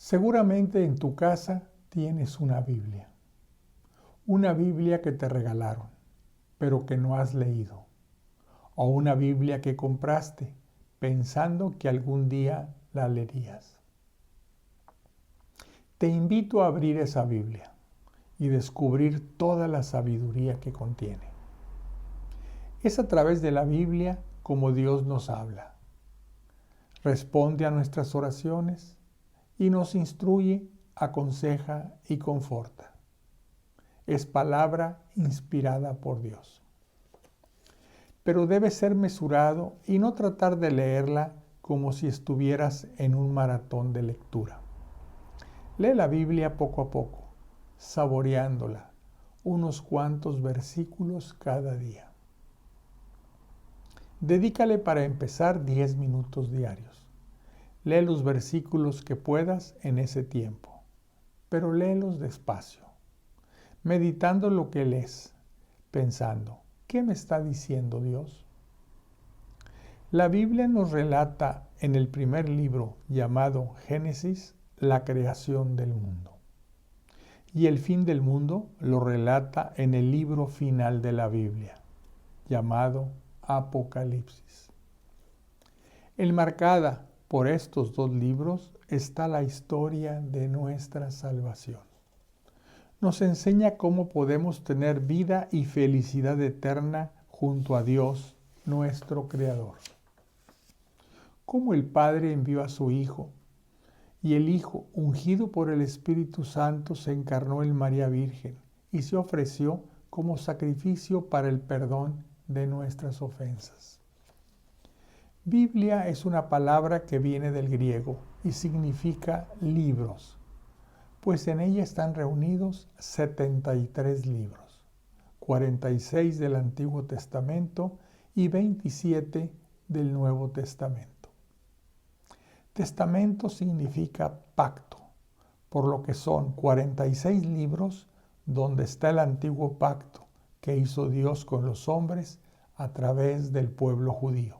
Seguramente en tu casa tienes una Biblia que te regalaron, pero que no has leído, o una Biblia que compraste pensando que algún día la leerías. Te invito a abrir esa Biblia y descubrir toda la sabiduría que contiene. Es a través de la Biblia como Dios nos habla. Responde a nuestras oraciones y nos instruye, aconseja y conforta. Es palabra inspirada por Dios. Pero debe ser mesurado y no tratar de leerla como si estuvieras en un maratón de lectura. Lee la Biblia poco a poco, saboreándola, unos cuantos versículos cada día. Dedícale para empezar 10 minutos diarios. Lee los versículos que puedas en ese tiempo, pero léelos despacio, meditando lo que lees, pensando, ¿qué me está diciendo Dios? La Biblia nos relata en el primer libro llamado Génesis la creación del mundo. Y el fin del mundo lo relata en el libro final de la Biblia, llamado Apocalipsis. Enmarcada por estos dos libros está la historia de nuestra salvación. Nos enseña cómo podemos tener vida y felicidad eterna junto a Dios, nuestro Creador. Cómo el Padre envió a su Hijo, y el Hijo, ungido por el Espíritu Santo, se encarnó en María Virgen y se ofreció como sacrificio para el perdón de nuestras ofensas. Biblia es una palabra que viene del griego y significa libros, pues en ella están reunidos 73 libros, 46 del Antiguo Testamento y 27 del Nuevo Testamento. Testamento significa pacto, por lo que son 46 libros donde está el antiguo pacto que hizo Dios con los hombres a través del pueblo judío,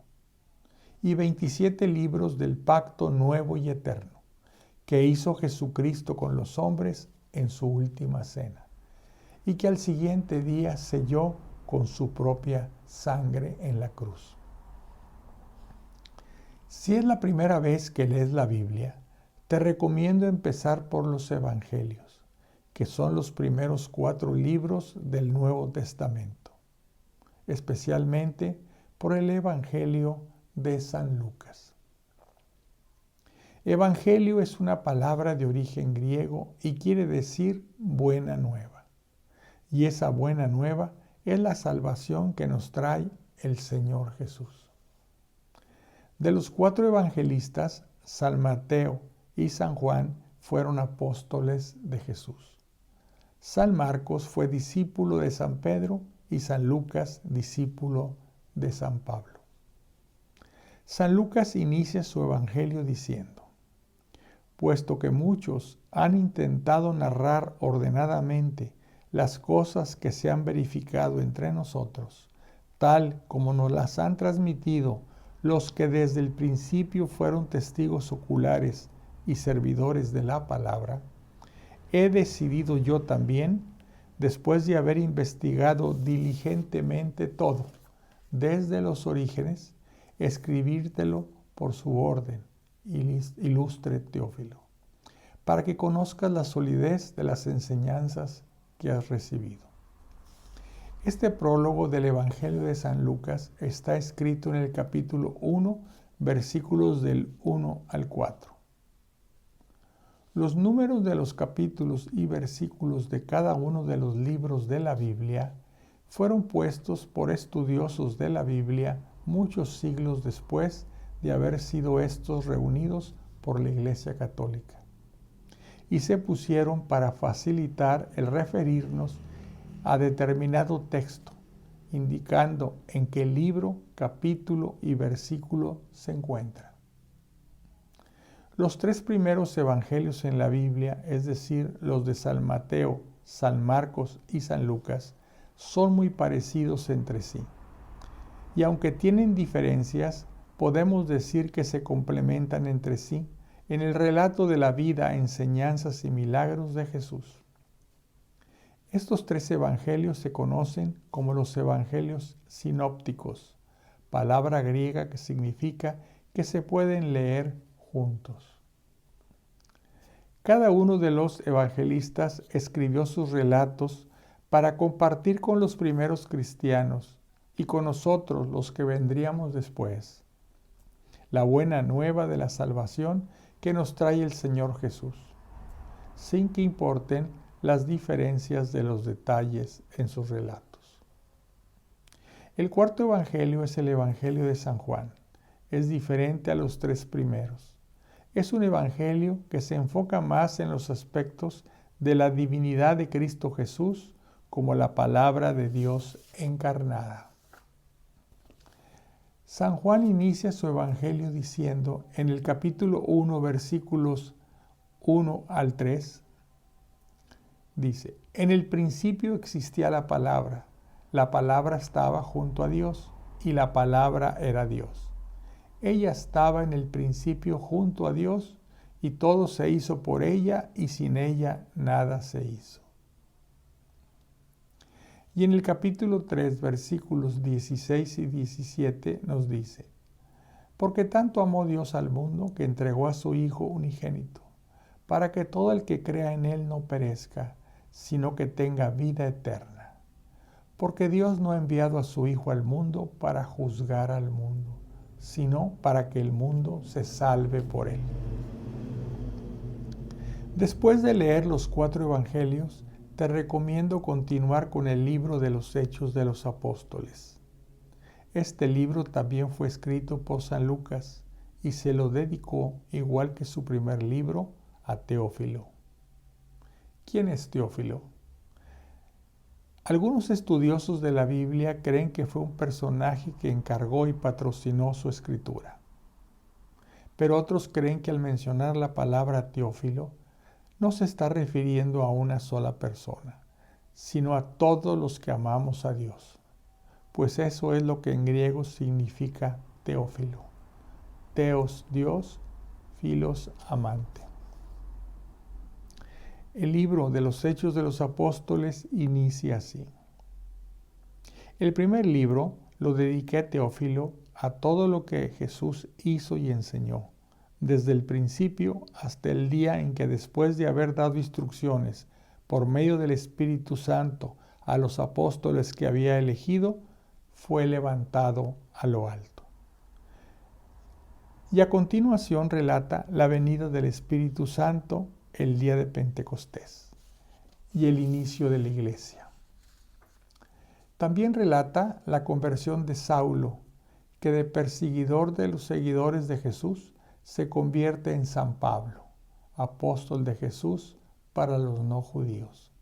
y 27 libros del pacto nuevo y eterno que hizo Jesucristo con los hombres en su última cena, y que al siguiente día selló con su propia sangre en la cruz. Si es la primera vez que lees la Biblia, te recomiendo empezar por los Evangelios, que son los primeros 4 libros del Nuevo Testamento, especialmente por el Evangelio de San Lucas. Evangelio es una palabra de origen griego y quiere decir buena nueva. Y esa buena nueva es la salvación que nos trae el Señor Jesús. De los 4 evangelistas, San Mateo y San Juan fueron apóstoles de Jesús. San Marcos fue discípulo de San Pedro y San Lucas discípulo de San Pablo. San Lucas inicia su evangelio diciendo: puesto que muchos han intentado narrar ordenadamente las cosas que se han verificado entre nosotros, tal como nos las han transmitido los que desde el principio fueron testigos oculares y servidores de la palabra, he decidido yo también, después de haber investigado diligentemente todo, desde los orígenes, escribírtelo por su orden, ilustre Teófilo, para que conozcas la solidez de las enseñanzas que has recibido. Este prólogo del Evangelio de San Lucas está escrito en el capítulo 1, versículos del 1 al 4. Los números de los capítulos y versículos de cada uno de los libros de la Biblia fueron puestos por estudiosos de la Biblia muchos siglos después de haber sido estos reunidos por la Iglesia Católica, y se pusieron para facilitar el referirnos a determinado texto, indicando en qué libro, capítulo y versículo se encuentra. Los 3 primeros evangelios en la Biblia, es decir, los de San Mateo, San Marcos y San Lucas, son muy parecidos entre sí. Y aunque tienen diferencias, podemos decir que se complementan entre sí en el relato de la vida, enseñanzas y milagros de Jesús. Estos 3 evangelios se conocen como los evangelios sinópticos, palabra griega que significa que se pueden leer juntos. Cada uno de los evangelistas escribió sus relatos para compartir con los primeros cristianos y con nosotros, los que vendríamos después, la buena nueva de la salvación que nos trae el Señor Jesús, sin que importen las diferencias de los detalles en sus relatos. El cuarto evangelio es el evangelio de San Juan. Es diferente a los 3 primeros. Es un evangelio que se enfoca más en los aspectos de la divinidad de Cristo Jesús como la palabra de Dios encarnada. San Juan inicia su evangelio diciendo en el capítulo 1, versículos 1 al 3, dice: en el principio existía la palabra estaba junto a Dios y la palabra era Dios. Ella estaba en el principio junto a Dios y todo se hizo por ella y sin ella nada se hizo. Y en el capítulo 3, versículos 16 y 17 nos dice: porque tanto amó Dios al mundo que entregó a su Hijo unigénito, para que todo el que crea en Él no perezca, sino que tenga vida eterna. Porque Dios no ha enviado a su Hijo al mundo para juzgar al mundo, sino para que el mundo se salve por Él. Después de leer los 4 evangelios, te recomiendo continuar con el libro de los Hechos de los Apóstoles. Este libro también fue escrito por San Lucas y se lo dedicó, igual que su primer libro, a Teófilo. ¿Quién es Teófilo? Algunos estudiosos de la Biblia creen que fue un personaje que encargó y patrocinó su escritura. Pero otros creen que al mencionar la palabra Teófilo, no se está refiriendo a una sola persona, sino a todos los que amamos a Dios, pues eso es lo que en griego significa Teófilo. Teos, Dios, filos, amante. El libro de los Hechos de los Apóstoles inicia así. El primer libro lo dediqué a Teófilo, a todo lo que Jesús hizo y enseñó, desde el principio hasta el día en que, después de haber dado instrucciones por medio del Espíritu Santo a los apóstoles que había elegido, fue levantado a lo alto. Y a continuación relata la venida del Espíritu Santo el día de Pentecostés y el inicio de la iglesia. También relata la conversión de Saulo, que de perseguidor de los seguidores de Jesús se convierte en San Pablo, apóstol de Jesús para los no judíos.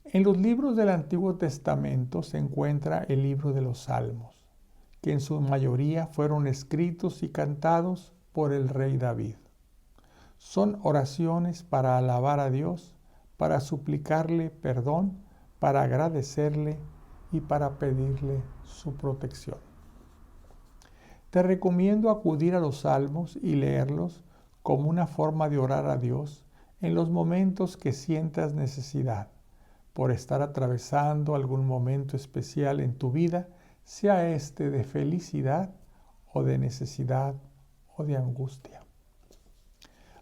En los libros del Antiguo Testamento se encuentra el libro de los Salmos, que en su mayoría fueron escritos y cantados por el rey David. Son oraciones para alabar a Dios, para suplicarle perdón, para agradecerle y para pedirle su protección. Te recomiendo acudir a los salmos y leerlos como una forma de orar a Dios en los momentos que sientas necesidad, por estar atravesando algún momento especial en tu vida, sea este de felicidad o de necesidad o de angustia.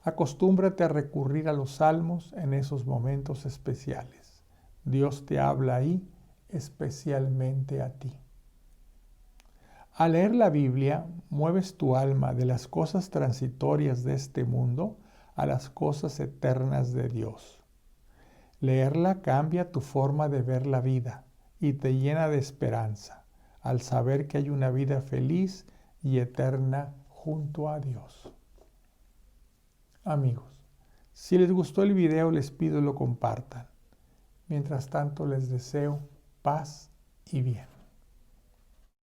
Acostúmbrate a recurrir a los salmos en esos momentos especiales. Dios te habla ahí especialmente a ti. Al leer la Biblia, mueves tu alma de las cosas transitorias de este mundo a las cosas eternas de Dios. Leerla cambia tu forma de ver la vida y te llena de esperanza al saber que hay una vida feliz y eterna junto a Dios. Amigos, si les gustó el video, les pido lo compartan. Mientras tanto, les deseo paz y bien.